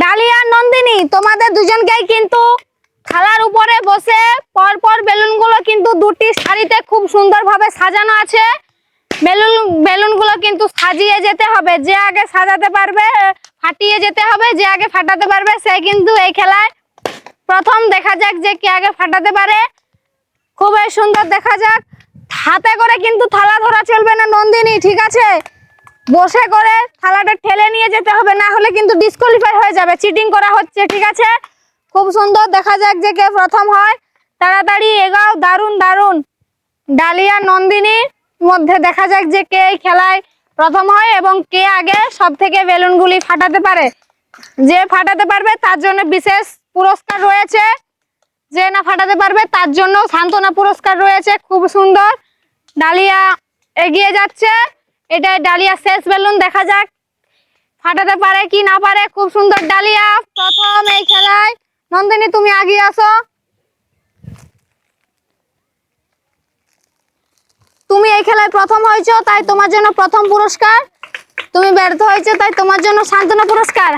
Dahlia Nandini তোমাদের দুজনকেই কিন্তু থালার উপরে বসে পরপর বেলুনগুলো কিন্তু দুটি সারিতে খুব সুন্দরভাবে সাজানো আছে। বেলুনগুলো কিন্তু সাজিয়ে যেতে হবে, যে আগে সাজাতে পারবে ফাটিয়ে যেতে হবে, যে আগে ফাটাতে পারবে সে কিন্তু এই খেলায় প্রথম। দেখা যাক যে কে আগে ফাটাতে পারে। খুবই সুন্দর, দেখা যাক। হাতে করে কিন্তু থালা ধরা চলবে না নন্দিনী, ঠিক আছে? বসে করে থালাটা ঠেলে নিয়ে যেতে হবে, না হলে কিন্তু ডিসকোয়ালিফাই হয়ে যাবে, চিটিং করা হচ্ছে, ঠিক আছে? খুব সুন্দর, দেখা যাক যে কে প্রথম হয়। তাড়াতাড়ি এগাও, দারুণ দারুণ। ডালিয়া নন্দিনীর মধ্যে দেখা যাক যে কে এই খেলায় প্রথম হয় এবং কে আগে সব থেকে বেলুনগুলি ফাটাতে পারে। যে ফাটাতে পারবে তার জন্য বিশেষ পুরস্কার রয়েছে, যে না ফাটাতে পারবে তার জন্য সান্ত্বনা পুরস্কার রয়েছে। খুব সুন্দর, ডালিয়া এগিয়ে যাচ্ছে। এটা ডালিয়া শেষ বেলুন, দেখা যাক ফাটাতে পারে কি না পারে। খুব সুন্দর, ডালিয়া প্রথম এই খেলায়। নন্দিনী তুমি এগিয়ে আসো, তুমি এই খেলায় প্রথম হয়েছো তাই তোমার জন্য প্রথম পুরস্কার। তুমি ব্যর্থ হয়েছো তাই তোমার জন্য সান্ত্বনা পুরস্কার।